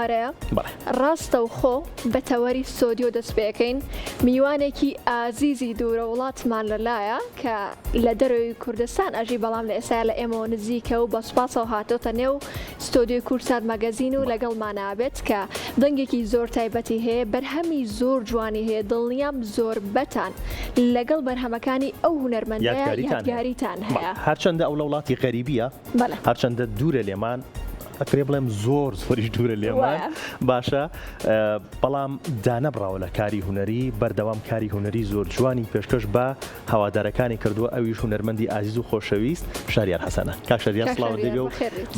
خوارەیە ڕاستە و خۆ بە تەوەری ستۆدیۆ دەست پێەکەین میوانێکی ئازیزی دوورە وڵاتمان لەلایە کە لە دەروی کوردستان ئەژی بەڵام لە ئێستا لە ئێمەوە نزیکە و بەسپاسەوە هاتۆتە نێو ستۆدیۆی کورسات مەگەزین و لەگەڵمانابێت کە دەنگێکی زۆر تایبەتی هەیە بەرهەمی زۆر جوانی هەیە دڵنیام زۆر بەتان لەگەڵ بەرهەمەکانی ئەو هونەرمەندەیە یادگاریتان هەیە هەرچەندە ئەو لە وڵاتی غەریبیە هەرچەندە دوورە لێمان ئەکرێ بڵێم زۆر زۆریش دوورە لێمان باشە بەڵام دانەبراوە لە کاری هونەری بەردەوام کاری هونەری زۆر جوانی پێشکەش بە هەوادارەکانی کردووە ئەویش هونەرمەندی ئازیز و خۆشەویست شاریار حەسەنە کاک شاریار سڵاو دەبێ و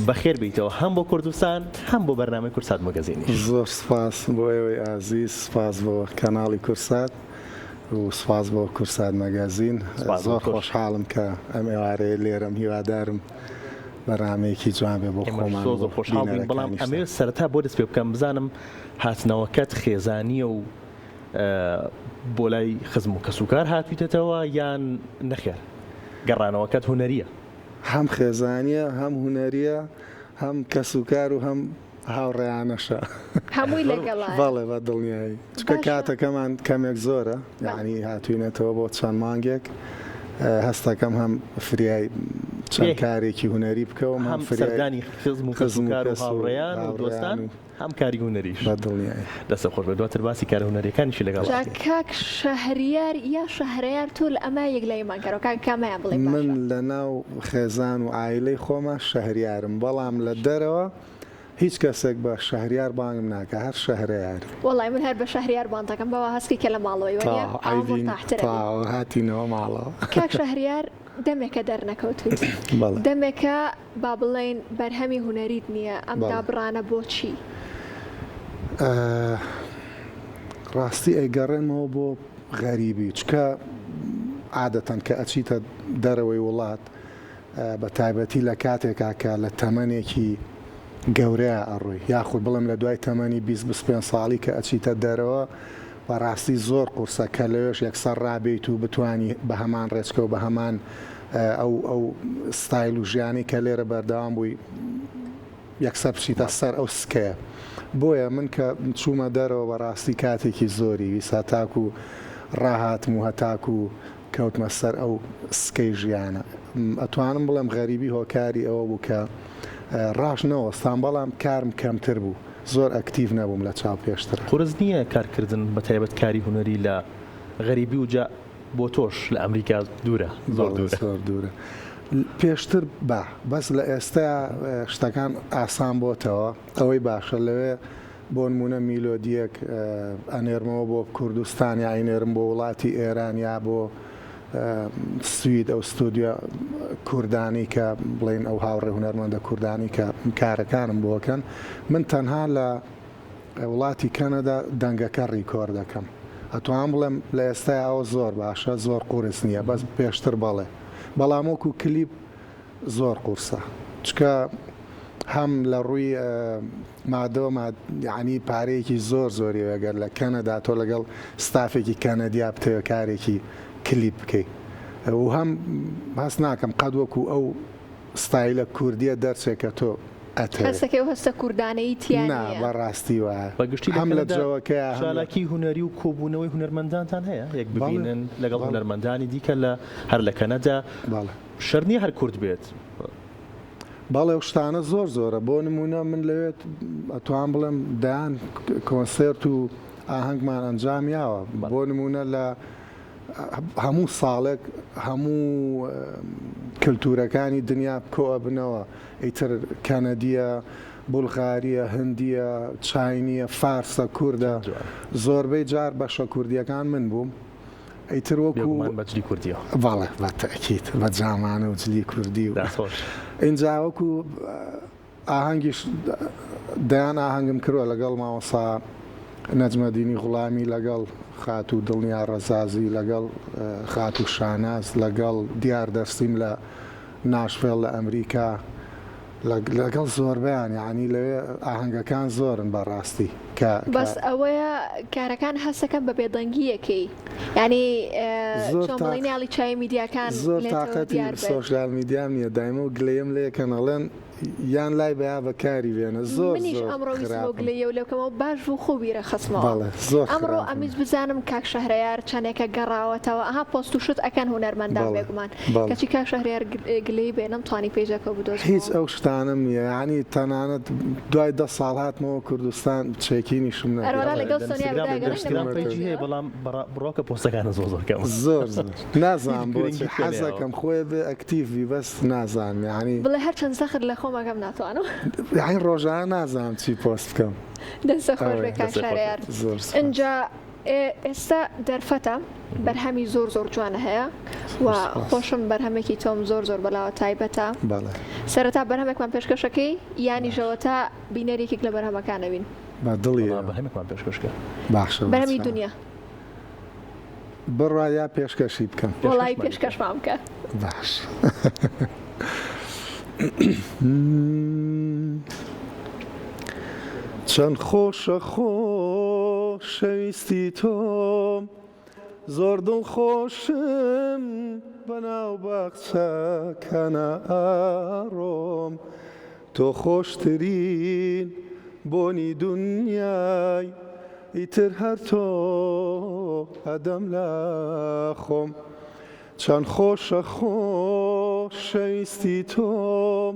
بەخێر بیتەوە هەم بۆ کوردستان هەم بۆ بەرنامەی کورسات مەگەزینی زۆر سپاس بۆ ئێوەی ئازیز سپاس بۆ کەناڵی کورسات و سپاس بۆ کورسات مەگەزین زۆر خۆشحاڵم کە ئەم ئێوارەیە لێرەم هیوادارم بەرنامەیەکی جوان بێ بۆ خۆمان خۆشحاڵ بین بەڵام ئەمێ سەرەتا بۆ دەست پێ بکەم بزانم هاتنەوەکەت خێزانیە و بۆ لای خزم و کەسوکار هاتوویتەوە یان نەخێر گەڕانەوەکەت هونەریە هەم خێزانیە هەم هونەریە هەم کەسوکار و هەم هاوڕێیانەشە هەمووی لەگەڵا بەڵێ بە دڵنیایی چکە کاتەکەمان کەمێک زۆرە یعنی هاتوینێتەوە بۆ چەند مانگێک هەستەکەم هەم فریای چەند کارێکی هونەری بکەوم هەم سەردانی خزم و کەسوکار و هاوڕێیان و دۆستان هەم کاری هونەریش بە دڵنیایی دەستە خۆش بێ دواتر باسی کار هونەریەکانیشی لەگەڵ کاک شەهریار یا شەهرەیار تۆ لە ئەمە یەک لایمان کارەوە کاک کامیان بڵێ من لە ناو خێزان و ئایلەی خۆمە شەهریارم بەڵام لە دەرەوە هیچ کەسێک بە شەهریار بانگم ناکە هەر شەهرەیار وەڵای من هەر بە شەهریار بانتەکەم بەوە هەسکی کە لە ماڵەوەی هاتینەوە ماڵەوە کاک شەهریار دەمێکە دەرنەکەوتویت دەمێکە با بڵێن بەرهەمی هونەریت نییە ئەم دابڕانە بۆچی ڕاستی ئەیگەڕێنەوە بۆ غەریبی چکە عادەتەن کە ئەچیتە دەرەوەی وڵات بە تایبەتی لە کاتێکا کە لە تەمەنێکی گەورەیە ئەڕووی یاخود بڵم لە دوای تەمەنی 25 ساڵی کە ئەچیتە دەرەوە بەڕاستی زۆر قورسە کە لەوێش یەکسەر ڕابێت و بتانی بە هەمان ڕێچکە و بە هەمان ئەو ستایل و ژیانی کە لێرە بەردەوام بووی یەکسەر بچیتە سەر ئەو سکەیە بۆیە من کە چوومە دەرەوە بەڕاستی کاتێکی زۆری ویسا تاکو و ڕاهاتم و هەتاکو و کەوتمە سەر ئەو سکەی ژیانە ئەتوانم بڵێم غەریبی هۆکاری ئەوە بوو کە ڕاش نەوەستان بەڵام کارم کەمتر بوو زۆر ئەکتیڤ نەبووم لە چاو پێشتر قورس نییە کارکردن بە تایبەت کاری هونەری لە غەریبی و جا بۆ تۆش لە ئەمریکا دوورە زۆر دوورە پێشتر بەس لە ئێستا شتەکان ئاسان بۆتەوە ئەوەی باشە لەوێ بۆ نمونە میلۆدیەک ئەنێرمەوە بۆ کوردستان یا ئەینێرم بۆ وڵاتی ئێران یا بۆ سوید ئەو ستودیۆ کوردانی کە بڵین ئەو هاوڕێ هونەرمەندە کوردانی کە کارەکانم بۆکەن من تەنها لە وڵاتی کەنەدا دەنگەکە ڕیکۆر دەکەم ئەتوان بڵێم لە ئێستا ئەوە زۆر باشە زۆر قورس نییە بەس پێشتر بەڵێ بەڵام وەکو کلیپ زۆر قورسە چکە هەم لە ڕووی مادەوە یعنی پارەیەکی زۆر زۆری ئەگەر لە کەنەدا تۆ لەگەڵ ستافێکی کەنەدیا بتەوە کارێکی کلیپ بکەیت و هەم هەست ناکەم قەت وەکو ئەو ستایلە کوردیە دەرچێکە تۆ هەستەکە و هەستە کوردانەی تیانە بەڕاستی وایە بەگشتی هەم لە جەوەکە شالاکی هونەری و کۆبوونەوەی هونەرمەندانتان هەیە یەک ببینن لەگەڵ هونەرمەندانی دیکە لە هەر لە کەنەدا شەرنی هەر کورد بێت بەڵێ شتانە زۆر زۆرە بۆ نمونە من لەوێت ئەتوان بڵێم دایان کۆنسێرت و ئاهەنگمان ئەنجامیاوە بۆ نمونە لە هەموو ساڵێک هەموو کللتورەکانی دنیا کۆە بنەوە ئیتر کەنەدیە بولغاریە هەندیە چاینیە فارسە کووردە زۆربەی جار بەشە کوردیەکان من بووم ئیتر وەکو بەجلی کوردیە بەڵێ بەتەکییت بە جامانە و جلی کوردی و اینجا وەکو ئاهەنگیش دایان ئاهەنگم کردووە لەگەڵ ماوەسا نەجمەدینی غوڵامی لەگەڵ خات و دڵنیا ڕەزازی لەگەڵ خات و شاناز لەگەڵ دیار دەرسیم لە ناشفێڵ لە ئەمریکا لەگەڵ زۆربیان یعنی لەوێ ئاهەنگەکان زۆرن بەڕاستی بەس ئەوەیە کارەکان هەستەکەن بە بێدەنگیەکەی ینی چۆمەڵینیاڵی چای میدیاکان زۆر تااقەتی سۆشیال میدیام نییە دایمە و گلەیەم لێکەنەڵێن یان لای بەیا بەکاری بێنە زۆر منیش ئەمڕۆ ویسمۆگلەیە و لەوکەمەوە باش بوو خوبیرە خستمەوە ئەمڕۆ ئەمیز بزانم کاک شەهرەیار چەندێکە گەڕاوەتەوە ئەها پۆست و شت ئەکەن هونەرمەندان بێگومان کەچی کاک شەهرەیار گلەی بێنم توانی پێیجەکە بدۆ هیچ ئەو شتانم نییە ینی تەنانەت دوای 10 ساڵ هاتمەوە کوردستان چێکینیشم ئەرۆلا لەگەڵ سۆنیا بەڵام بڕۆکە پۆستەکانە زۆر زۆر نازانم بۆچی حەزەکەم خۆی بێ ئەکتیڤی بەس نازانم ینی بڵێ هەرچەند زەخر لە خۆمەکەم ناتوانم یعنی ڕۆژانە نازانم چی پۆست بکەم دەستە خۆش بێ کاک شەهرەیار اینجا ئێستا دەرفەتە بەرهەمی زۆر جوانە هەیە و خۆشم بەرهەمێکی تۆم زۆر بەلاوە تایبەتە سەرەتا بەرهەمێکمان پێشکەشەکەی یانی ژەوە تا بینەرێکێک لە بەرهەمەکانەوین بە دڵی بەرهەمێکمان پێشکەشکە باشە بەرهەمی دنیا بڕوا یا پێشکەشی بکەم وەڵای پێشکەشمان بکە باش چەند خۆشە خۆشەویستی تۆم زۆر دڵخۆشم بەناو باخچەکانە ئاڕۆم تۆ خۆشترین بۆنی دنیای ئیتر هەر تۆ ئەدەم لە خۆم چەند خۆشە خۆشەویستی تۆم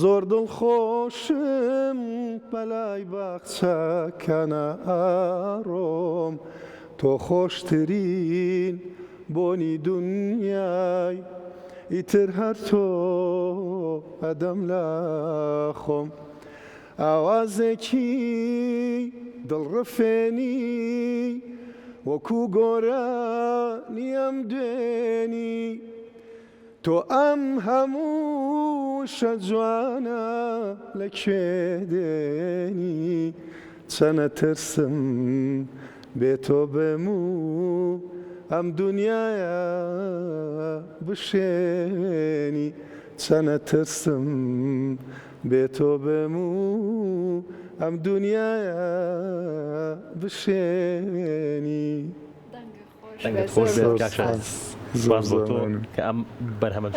زۆر دڵخۆشم بەلای باخچەکانە ئاڕۆم تۆ خۆشترین بۆنی دنیای ئیتر هەر تۆ ئەدەم لە خۆم ئاوازێکی دڵڕفێنی وەکو گۆرانی ئەم دوێنی تۆ ئەم هەموو شەجوانە لەکوێ دێنی چەنە ترسم بێ تۆ بێم و ئەم دنیایە بشێنی چەنە ترسم بێ تۆ بێم و ئەم دنیایە بشێنی سپاس بۆ تۆ کە ئەم بەرهەمە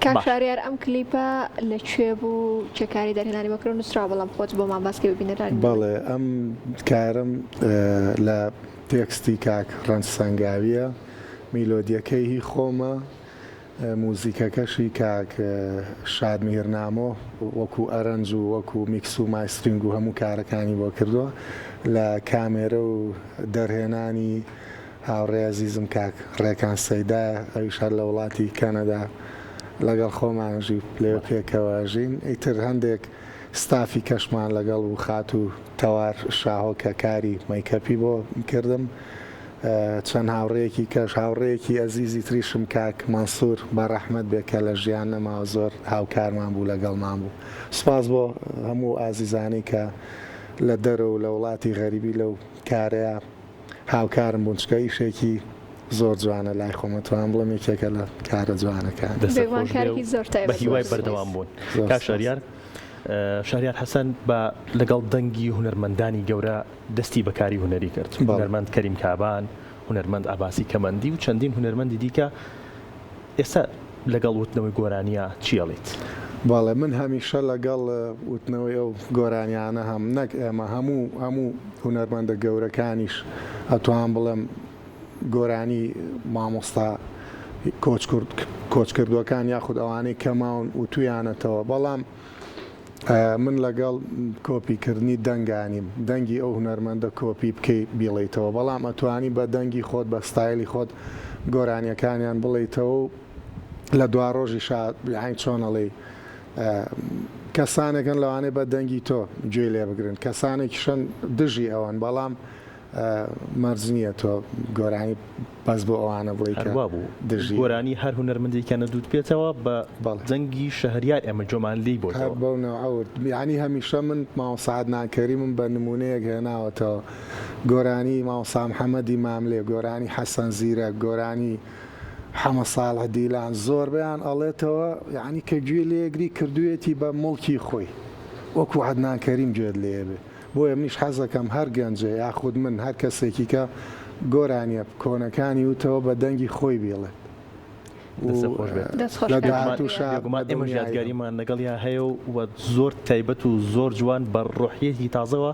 کاک شەهرەیار ئەم کلیپە لەکوێ بوو چێکاری دەرهێنانی وەکرۆ نووسرا بەڵام خۆت بۆمان باسکە ببینێرانی بەڵێ ئەم کارم لە تێکستی کاک ڕەنج سەنگاویە میلۆدیەکەی هی خۆمە موزیکەکەشی کاک شادمیرنامۆ وەکو ئەرەنج و وەکو میکس و مایسترینگ و هەموو کارەکانی بۆ کردووە لە کامێرە و دەرهێنانی هاوڕێ عەزیزم کاک ڕێکان سەیدا ئەویش هەر لە وڵاتی کەنەدا لەگەڵ خۆمانژی لێ پێکەوەژین ئیتر هەندێک ستافی کەشمان لەگەڵ و خات و تەوار شاهۆ کە کاری مەیکەپی بۆ کردم چەند هاوڕێیەکی کەش هاوڕێیەکی ئەزیزی تریشم کاک مەنسوور بە ڕەحمەت بێکە لە ژیان نەماوە زۆر هاوکارمان بوو لەگەڵمان بوو سوپاس بۆ هەموو ئازیزانی کە لە دەرە و لە وڵاتی غەریبی لەو کارەیە هاوکارم بوون چکە ئیشێکی زۆر جوانە لای خۆمەتوان بڵم یەکێکە لە کارە جوانەکان بە هیوای بەردەوام بوون کاک شەهریار حەسەن بە لەگەڵ دەنگی هونەرمەندانی گەورە دەستی بەکاری هونەری کرد هونەرمەند کەریم کابان هونەرمەند ئاباسی کەمەندی و چەندین هونەرمەندی دیکە ئێستا لەگەڵ وتنەوەی گۆرانیە چیەڵیت باڵێ من هەمیشە لەگەڵ وتنەوەی ئەو گۆرانیانە هەم نەک ئێمە هەموو هونەرمەندە گەورەکانیش ئەتوان بڵێم گۆرانی مامۆستا کۆچکردوەکان یاخود ئەوانەی کەماون و تویانەتەوە بەڵام من لەگەڵ کۆپیکردنی دەنگانیم دەنگی ئەو هونەرمەندە کۆپی بکەی بیڵیتەوە بەڵام ئەتوانی بە دەنگی خۆت بە ستایلی خۆت گۆرانیەکانیان بڵیتەوە و لە دوا ڕۆژی شاین چۆنەڵێ کەسانێکن لەوانەیە بە دەنگی تۆ گوێ لێ بگرن کەسانێکیشن دژی ئەوان بەڵام مەرجنیە تۆ گۆرانی بەس بۆ ئەوانە بڵیکە دژی گۆرانی هەر هونەرمەندێکیانە دووت پێێتەوە بە دەنگی شەهریار ئێمە جۆمان لی بۆ ینی هەمیشە من ماوەسعد ناکەری من بە نمونەیەک هێناوەتەوە گۆرانی ماوەسا محەممەدی ماملێ گۆرانی حەسەن زیرەک گۆرانی حەمە ساڵح دیلان زۆربیان ئەڵێتەوە یعنی کە گوێ لێگری کردوێتی بە مڵکی خۆی وەکو عەدنان کەریم گوێت لێبێ بۆیە منیش حەزەکەم هەر گەنجێ یاخود من هەر کەسێکی کە گۆرانیە کۆنەکانی وتەوە بە دەنگی خۆی بێڵێت لە داهاتووشە ئێمە یادگاریمان لەگەڵیا هەیە و زۆر تایبەت و زۆر جوان بە ڕۆحیەتی تازەوە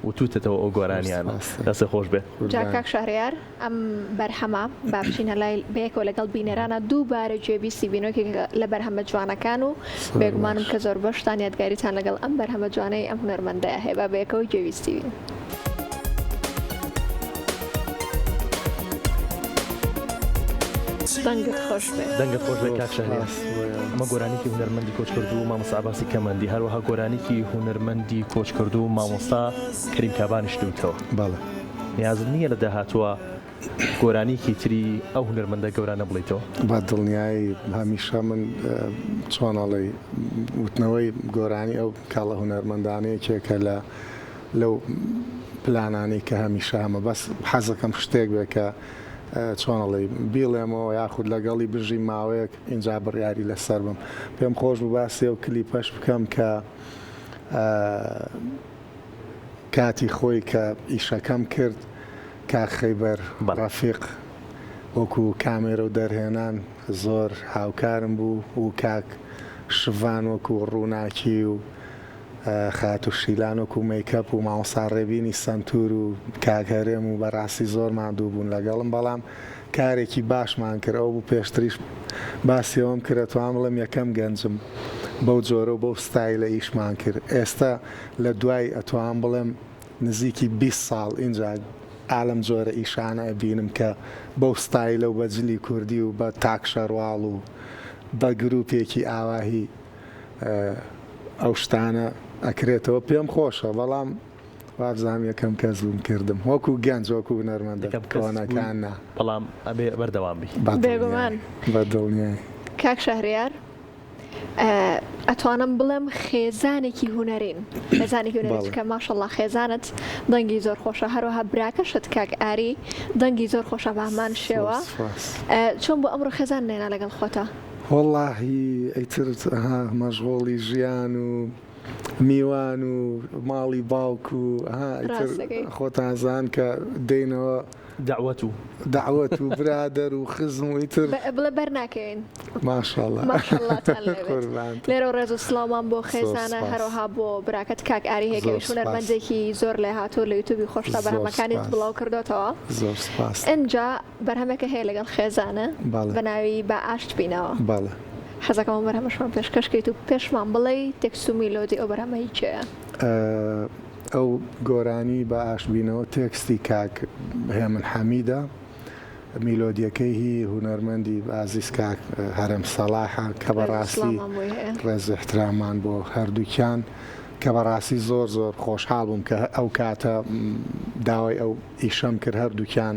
و تووتێتەوە ئەو گۆرانیانە دەستە خۆش بێت. جاکاک شەهریار ئەم بەرهەمە بابچینە لای بەیەکەوە لەگەڵ بینەرانە دووبارە گوێبیستی بینۆکی لە بەرهەمە جوانەکان و بێگومانم کە زۆر بەشتان یادگاریتان لەگەڵ ئەم بەرهەمە جوانەی ئەم هونەرمەندەیە هەیە با بەیەکەوە گوێبیستی بین. دەنگت خۆش بێت. دەنگت خۆش بێت کاک شەهریار. ئەمە گۆرانێکی هونەرمەندی کۆچکردو و مامۆستا عەباسی کەمەندی، هەروەها گۆرانێکی هونەرمەندی کۆچکردو و مامۆستا کەریم کابانیش دووتەوە. بەڵێ نیازت نییە لە داهاتووە گۆرانێکی تری ئەو هونەرمەندە گەورانە بڵیتەوە؟ بە دڵنیایی هەمیشە من چۆنەڵی وتنەوەی گۆرانی ئەو کاڵە هونەرمەندانەیەکێکە لەو پلانانی کە هەمیشە هەمە بەس حەزەکەم شتێک بێ کە چۆنەڵی بیڵێمەوە یاخود لەگەڵی بژی ماوەیەک اینجا بڕیاری لەسەر بم. پێم خۆش بوو باسی ئەو کلیپەش بکەم کە کاتی خۆی کە ئیشەکەم کرد کاک خەیبەر ڕەفیق وەکو کامێرە و دەرهێنان زۆر هاوکارم بوو و کاک شڤان وەکو ڕووناکی و خات و شیلان وەکو مەیکەپ و مامۆستا ڕێبینی سەنتور و کاکهەرێم و بەڕاستی زۆرمان دوو بوون لەگەڵم، بەڵام کارێکی باشمان کرد. ئەو بوو پێشتریش باسیەوەم کرد توان بڵێم یەکەم گەنجم بەو جۆرە و بەو ستایلە ئیشمان کرد. ئێستا لە دوای ئەتوان بڵێم نزیکی 20 ساڵ اینجا ئالەم جۆرە ئیشانە بینم کە بەو ستایلە و بەجلی کوردی و بە تاک شەرواڵ و بە گروپێکی ئاواهی ئەو شتانە ئەکرێتەوە. پێم خۆشە، بەڵام وابزانام یەکەم کەس بووم کردم وەکو گەنج وەکو هونەرمەندە کۆنەکانە، بەڵام ئەبێ بەردەوام بی. بێگومان بە دڵنیای. کاک شەهریار ئەتوانم بڵێم خێزانێکی هونەرین، خێزانێکی هونەرین کە ماشەڵڵا خێزانت دەنگی زۆر خۆشە، هەروەها براکەشت کاک ئاری دەنگی زۆر خۆشە بە هەمان شێوە. چۆن بۆ ئەمڕۆ خێزان نێنا لەگەڵ خۆتە؟ وەڵڵاهی ئەیتر مەشغۆڵی ژیان و میوان و ماڵی باوک و خۆتانزان کە دێنەوە دعوەت و برادەر و خزم و ئیتر بڵێ بەرناکەین. ماشەڵڵا لێرە ڕێز و سڵاومان بۆ خێزانە هەروەها بۆ براکەت کاک ئاری هەیەکەویش هونەرمەندێکی زۆر لێ هاتوو لە یوتیوبی خۆشتا بەرهەمەکانیت بڵاو کردوتەوە. زۆر سپاس. ئەنجا بەرهەمێکە هەیە لەگەڵ خێزانە بە ناوی بە ئاشت بینەوە. بەڵێ حەزەکەم بەرهەمەشمان پێشکەشکەیت و پێشمان بڵێ تێکست و میلۆدی ئەو بەرهەمە هیچەیە؟ ئەو گۆرانی بە ئاشبینەوە تێکستی کاک هێمن حەمیدە، میلۆدیەکەی هی هونەرمەندی ئازیز کاک هەرەم سەلاحە کە بەڕاستی ڕێز احترامان بۆ هەردووکیان، کە بەڕاستی زۆر زۆر خۆشحاڵ بووم کە ئەو کاتە داوای ئەو ئیشەم کرد هەردووکیان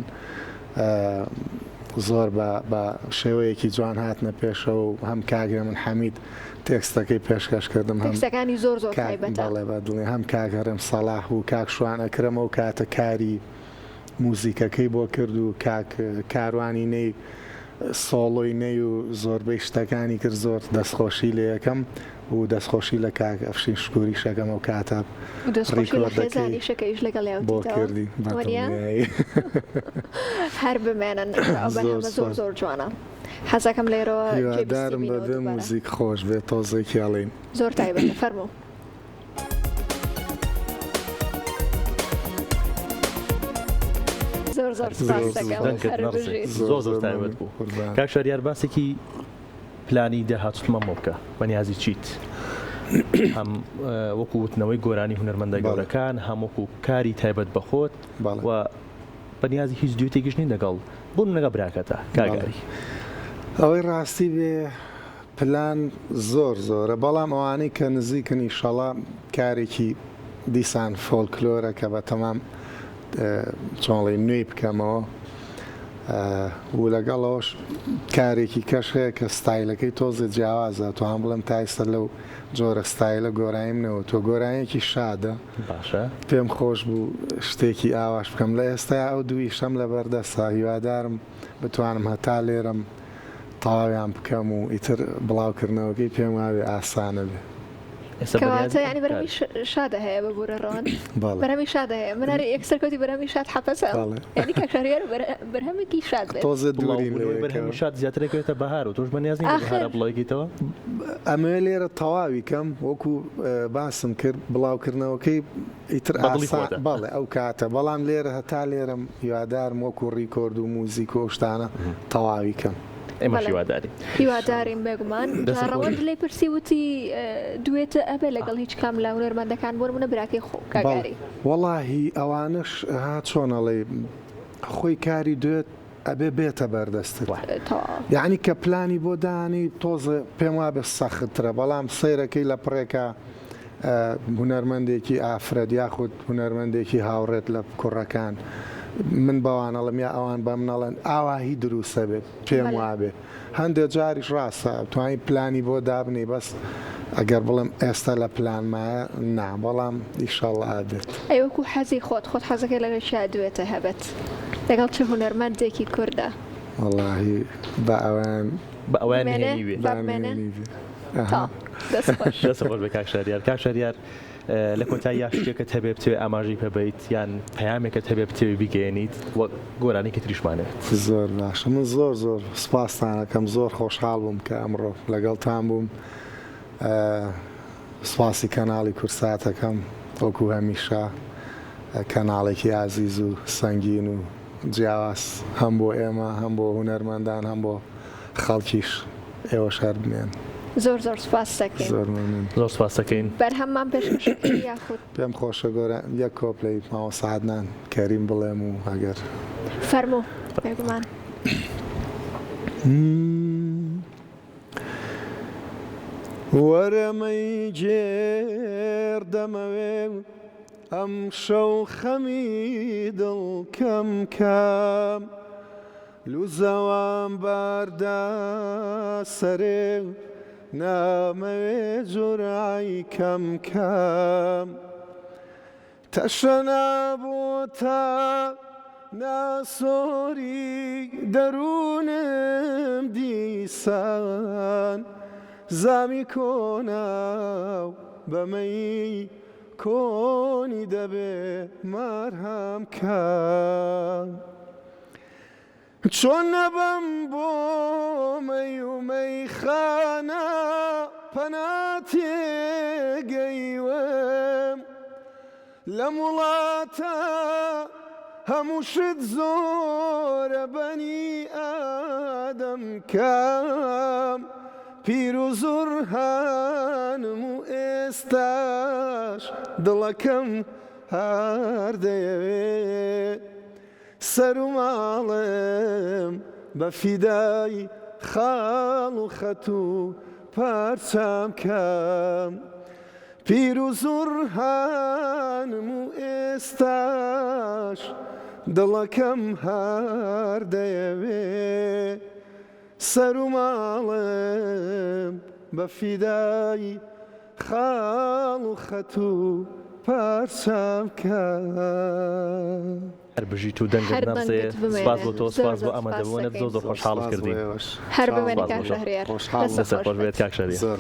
زۆر بە شێوەیەکی جوان هاتنە پێشەوە و هەم کاک هێمن حەمید تێکستەکەی پێشکەش کردم تێکستەکانی زۆر زۆر بەڵێ هەم کاک هەرەم سەلاح و کاک شوان ئەکرەمە و کاتە کاری موزیکەکەی بۆ کرد و کاک کاروانی نەی سۆڵۆی نەی و زۆربەی شتەکانی کرد. زۆر دەستخۆشی لە یەکەم و دەستخۆشی لە کاک ئەفشین شکوری شەکەم و کاتە ڕیکۆردەکەیش لەگەڵ بۆ کردی هەر بمێنن زۆر زۆر جوانە. حەزەکەم لێرەوە دارم بەبێ موزیک خۆش بێت تۆزێکی ئەڵین زۆر تایبەتە فەرموو. زۆر زۆر زۆر تایبەت بوو. کاک شەهریار باسێکی پلانی داهاتووتمان بۆ بکە بەنیازی چیت؟ هەم وەکو وتنەوەی گۆرانی هونەرمەندە گەورەکان، هەم وەکو کاری تایبەت بە خۆت و بەنیازی هیچ دوێتێکیش نین لەگەڵ بوون لەگە براکەتە کاگاری. ئەوەی ڕاستی بێ پلان زۆر زۆرە، بەڵام ئەوانەی کە نزیکن ئیشەڵا کارێکی دیسان فۆلکلۆرە کە بە تەمام چۆڵی نوێی بکەمەوە و لەگەڵەوەش کارێکی کەش هەیە کە ستایلەکەی تۆزە جیاوازە. توان بڵم تایستە لەو جۆرە ستایلە گۆراییمنەوە تۆ گۆرایەکی شادە باشە. پێم خۆش بوو شتێکی ئاواش بکەم لە ئێستا ئەو دووی شەم لە بەردەستا هیوادارم بتوانم هەتا لێرم تەواویان بکەم و ئیتر بڵاوکردنەوەکەی پێم وابێ ئاسانە بێ. کەواتە یعنی بەرهەمی شادە هەیە بە بورەڕۆن بەرهەمی شادە هەیە مناری یەکسەرکەوتی بەرهەمی شاد حەفەسە یعنی کاکشەریار بەرهەمێکی شاد بێت تۆزە دووری بەرهەمی شاد زیاترێکێتە بەهار و تۆش بەنیازنی بەهارە بڵۆیگیتەوە ئەمە لێرە تەواوی کەم وەکو باسم کرد بڵاوکردنەوەکەی ئیتر بەڵێ ئەو کاتە بەڵام لێرە هەتا لێرەم هیوادارم وەکو ڕیکۆرد و موزیک و شتانە تەواوی کەم ئێمە هیواداری هیواداریم بێگومان ڕەوەند لێ پرسی وتی دوێتە ئەبێ لەگەڵ هیچ کام لە هونەرمەندەکان بۆ منە براکەی خۆ کاگاری وەڵاهی ئەوانش هات چۆنەڵێ خۆی کاری دوێت ئەبێ بێتە بەردەستر یعنی کە پلانی بۆ دانی تۆزە پێم وابێ سەختترە بەڵام سەیرەکەی لە پڕێکە هونەرمەندێکی ئافرەت یاخود هونەرمەندێکی هاوڕێت لە کوڕەکان من بەوانەڵم یا ئەوان بە منەڵێن ئاواهی دروستە بێت پێم وابێ هەندێک جاریش ڕاستە توانین پلانی بۆ دابنی بەس ئەگەر بڵم ئێستا لە پلانمایە نا بەڵام ئیشەڵڵا ئابێت ئەیوەکو حەزی خۆت حەزەکەی لەگەڵ شا دوێتە هەبێت لەگەڵ چه هونەرمەندێکی کووردە وەڵاهی بە ئەوان بە ئەوان هێنیوێ دەسەخۆش بە کاکشەریار لە کۆتایی یاشتێکت هەبێ بتوێ ئاماژەی پێبیت یان پەیامێکت هەبێ بتێوی بیگەێنیت وە گۆرانێکی تریشمانێت زۆر باشە من زۆر سپاسانەکەم زۆر خۆشحاڵ بووم کە ئەمڕۆ لەگەڵتان بووم سپاسی کەناڵی کورساتەکەم وەکو هەمیشە کەناڵێکی عازیز و سەنگین و جیاواز هەم بۆ ئێمە هەم بۆ هونەرمەندان هەم بۆ خەڵکیش ئێوە شەر بنێن زۆر سپاس دەکەین زۆر سپاس دەکەین بەرهەممان پێشکەشەکەی یاخود پێم خۆشە گۆرە یەک کۆپلەی ماوە سعدنان کەریم بڵێم و ئەگەر فەرموو بێگومان وەرەمەی جێر دەمەوێ ئەم شەو خەمی دڵ کەم کەم لوزەوام باردا سەرێ نامەوێ جورعی کەم کەم تەشە نابوو تا ناسۆری دەروونم دیسان زامی کۆناو بەمەی کۆنی دەبێ مارهەم کەم چۆن نەبەم بۆ مەی و مەیخانە پەناتێگەیوەم لە وڵاتە هەموو شت زۆرە بەنی ئادەم کەم پیر و زوڕ هانم و ئێستاش دڵەکەم هەر دەیەوێ سەر و ماڵم بە فیدای خاڵ و خەت و پارچام کەم پیر و زوڕ هانم و ئێستاش دڵەکەم هەر دەیەوێ سەر و ماڵم بە فیدای خاڵ و خەت و پارچام کەم هەر بژیت و دەنگت نەبسێ سپاس بۆ تۆ سپاس بۆ ئامادەبوونت زۆر خۆشحاڵت کردین هەر ببێنی کاکشەریار دەسە خۆش بێت کاکشەریار